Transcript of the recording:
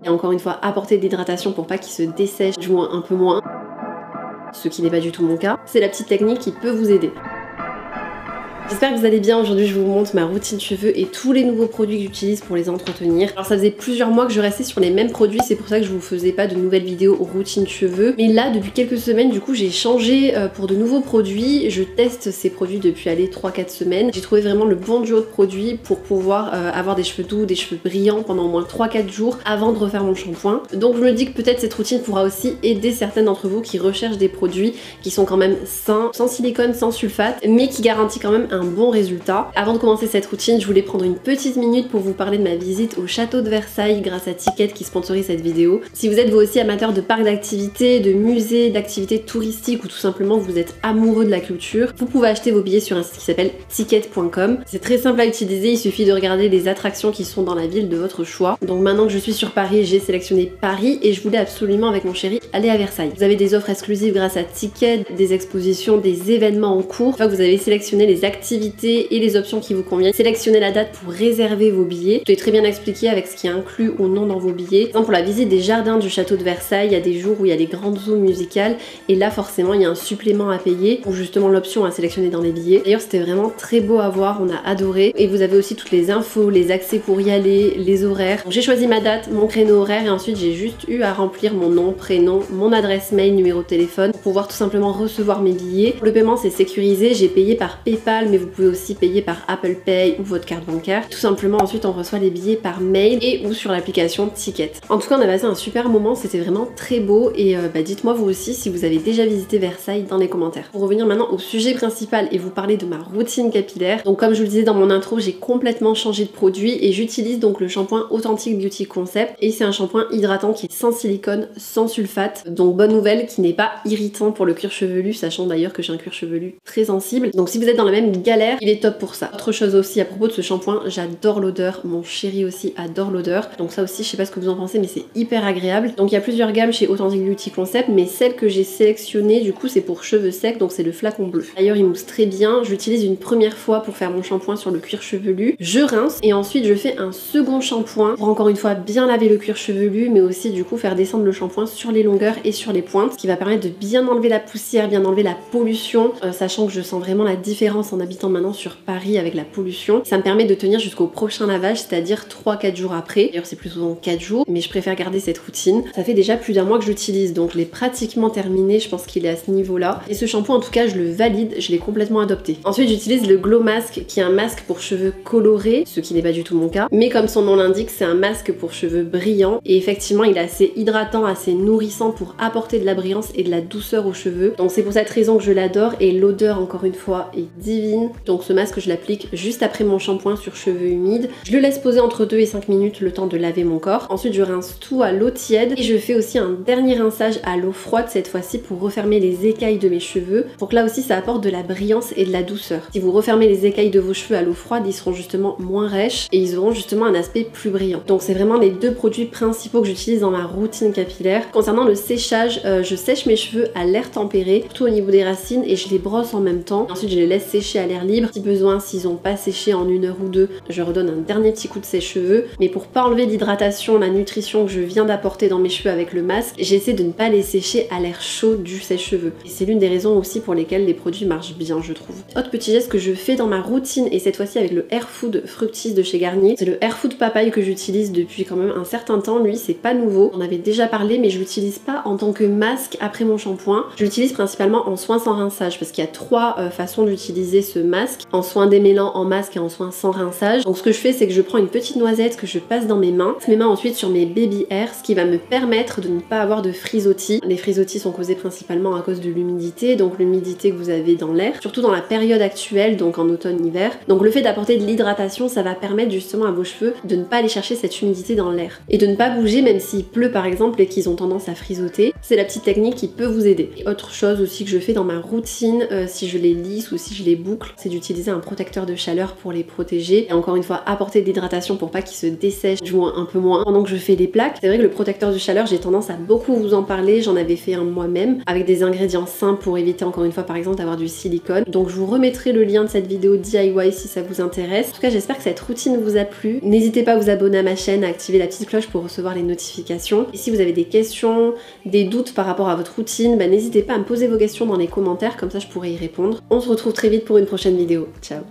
Et encore une fois, apporter de l'hydratation pour pas qu'il se dessèche du moins un peu moins, ce qui n'est pas du tout mon cas. C'est la petite technique qui peut vous aider. J'espère que vous allez bien. Aujourd'hui je vous montre ma routine cheveux et tous les nouveaux produits que j'utilise pour les entretenir. Alors ça faisait plusieurs mois que je restais sur les mêmes produits, c'est pour ça que je vous faisais pas de nouvelles vidéos routine cheveux. Mais là depuis quelques semaines du coup j'ai changé pour de nouveaux produits. Je teste ces produits depuis 3-4 semaines. J'ai trouvé vraiment le bon duo de produits pour pouvoir avoir des cheveux doux, des cheveux brillants pendant au moins 3-4 jours avant de refaire mon shampoing. Donc je me dis que peut-être cette routine pourra aussi aider certaines d'entre vous qui recherchent des produits qui sont quand même sains, sans silicone, sans sulfate, mais qui garantissent quand même un bon résultat. Avant de commencer cette routine, je voulais prendre une petite minute pour vous parler de ma visite au château de Versailles grâce à Ticket qui sponsorise cette vidéo. Si vous êtes vous aussi amateur de parcs d'activités, de musées, d'activités touristiques ou tout simplement vous êtes amoureux de la culture, vous pouvez acheter vos billets sur un site qui s'appelle ticket.com. C'est très simple à utiliser, il suffit de regarder les attractions qui sont dans la ville de votre choix. Donc maintenant que je suis sur Paris, j'ai sélectionné Paris et je voulais absolument avec mon chéri aller à Versailles. Vous avez des offres exclusives grâce à Ticket, des expositions, des événements en cours. Une fois que vous avez sélectionné les activités et les options qui vous conviennent, sélectionnez la date pour réserver vos billets. Tout est très bien expliqué avec ce qui est inclus ou non dans vos billets. Par exemple pour la visite des jardins du château de Versailles, il y a des jours où il y a les grandes eaux musicales et là forcément il y a un supplément à payer ou justement l'option à sélectionner dans les billets. D'ailleurs c'était vraiment très beau à voir, on a adoré et vous avez aussi toutes les infos, les accès pour y aller, les horaires. J'ai choisi ma date, mon créneau horaire et ensuite j'ai juste eu à remplir mon nom, prénom, mon adresse mail, numéro de téléphone pour pouvoir tout simplement recevoir mes billets. Le paiement c'est sécurisé, j'ai payé par PayPal mais vous pouvez aussi payer par Apple Pay ou votre carte bancaire. Tout simplement ensuite on reçoit les billets par mail et ou sur l'application Ticket. En tout cas on a passé un super moment, c'était vraiment très beau et dites-moi vous aussi si vous avez déjà visité Versailles dans les commentaires. Pour revenir maintenant au sujet principal et vous parler de ma routine capillaire, donc comme je vous le disais dans mon intro, j'ai complètement changé de produit et j'utilise donc le shampoing Authentic Beauty Concept et c'est un shampoing hydratant qui est sans silicone, sans sulfate, donc bonne nouvelle, qui n'est pas irritant pour le cuir chevelu, sachant d'ailleurs que j'ai un cuir chevelu très sensible. Donc si vous êtes dans la même galère, il est top pour ça. Autre chose aussi à propos de ce shampoing, j'adore l'odeur, mon chéri aussi adore l'odeur, donc ça aussi je sais pas ce que vous en pensez mais c'est hyper agréable. Donc il y a plusieurs gammes chez Authentic Beauty Concept mais celle que j'ai sélectionnée du coup c'est pour cheveux secs, donc c'est le flacon bleu. D'ailleurs il mousse très bien, je l'utilise une première fois pour faire mon shampoing sur le cuir chevelu, je rince et ensuite je fais un second shampoing pour encore une fois bien laver le cuir chevelu mais aussi du coup faire descendre le shampoing sur les longueurs et sur les pointes, ce qui va permettre de bien enlever la poussière, bien enlever la pollution, sachant que je sens vraiment la différence en habitant maintenant sur Paris avec la pollution. Ça me permet de tenir jusqu'au prochain lavage, c'est-à-dire 3-4 jours après. D'ailleurs c'est plus souvent 4 jours, mais je préfère garder cette routine. Ça fait déjà plus d'un mois que j'utilise, donc je l'ai pratiquement terminé, je pense qu'il est à ce niveau-là. Et ce shampoing en tout cas je le valide, je l'ai complètement adopté. Ensuite j'utilise le Glow Mask qui est un masque pour cheveux colorés, ce qui n'est pas du tout mon cas. Mais comme son nom l'indique, c'est un masque pour cheveux brillants et effectivement il est assez hydratant, assez nourrissant pour apporter de la brillance et de la douceur aux cheveux. Donc c'est pour cette raison que je l'adore et l'odeur encore une fois est divine. Donc ce masque je l'applique juste après mon shampoing sur cheveux humides. Je le laisse poser entre 2 et 5 minutes le temps de laver mon corps. Ensuite je rince tout à l'eau tiède et je fais aussi un dernier rinçage à l'eau froide cette fois-ci pour refermer les écailles de mes cheveux. Pour que là aussi ça apporte de la brillance et de la douceur. Si vous refermez les écailles de vos cheveux à l'eau froide, ils seront justement moins rêches et ils auront justement un aspect plus brillant. Donc c'est vraiment les deux produits principaux que j'utilise dans ma routine capillaire. Concernant le séchage, je sèche mes cheveux à l'air tempéré, surtout au niveau des racines et je les brosse en même temps. Ensuite je les laisse sécher à l'air libre. Si besoin, s'ils n'ont pas séché en 1 heure ou 2, je redonne un dernier petit coup de sèche-cheveux. Mais pour pas enlever l'hydratation, la nutrition que je viens d'apporter dans mes cheveux avec le masque, j'essaie de ne pas les sécher à l'air chaud du sèche-cheveux. Et c'est l'une des raisons aussi pour lesquelles les produits marchent bien, je trouve. Autre petit geste que je fais dans ma routine, et cette fois-ci avec le Air Food Fructis de chez Garnier, c'est le Air Food Papaye que j'utilise depuis quand même un certain temps. Lui, c'est pas nouveau. On avait déjà parlé, mais je l'utilise pas en tant que masque après mon shampoing. Je l'utilise principalement en soin sans rinçage parce qu'il y a 3 façons d'utiliser ce masque, en soin démêlant, en masque et en soin sans rinçage. Donc ce que je fais, c'est que je prends une petite noisette que je passe dans mes mains ensuite sur mes baby hairs, ce qui va me permettre de ne pas avoir de frisottis. Les frisottis sont causés principalement à cause de l'humidité, donc l'humidité que vous avez dans l'air, surtout dans la période actuelle, donc en automne-hiver. Donc le fait d'apporter de l'hydratation, ça va permettre justement à vos cheveux de ne pas aller chercher cette humidité dans l'air et de ne pas bouger même s'il pleut par exemple et qu'ils ont tendance à frisoter. C'est la petite technique qui peut vous aider. Et autre chose aussi que je fais dans ma routine, si je les lisse ou si je les boucle, c'est d'utiliser un protecteur de chaleur pour les protéger. Et encore une fois, apporter de l'hydratation pour pas qu'ils se dessèchent, du moins un peu moins, pendant que je fais les plaques. C'est vrai que le protecteur de chaleur, j'ai tendance à beaucoup vous en parler. J'en avais fait un moi-même avec des ingrédients simples pour éviter encore une fois par exemple d'avoir du silicone. Donc je vous remettrai le lien de cette vidéo DIY si ça vous intéresse. En tout cas, j'espère que cette routine vous a plu. N'hésitez pas à vous abonner à ma chaîne, à activer la petite cloche pour recevoir les notifications. Et si vous avez des questions, des doutes par rapport à votre routine, n'hésitez pas à me poser vos questions dans les commentaires, comme ça je pourrai y répondre. On se retrouve très vite pour une prochaine vidéo. Ciao!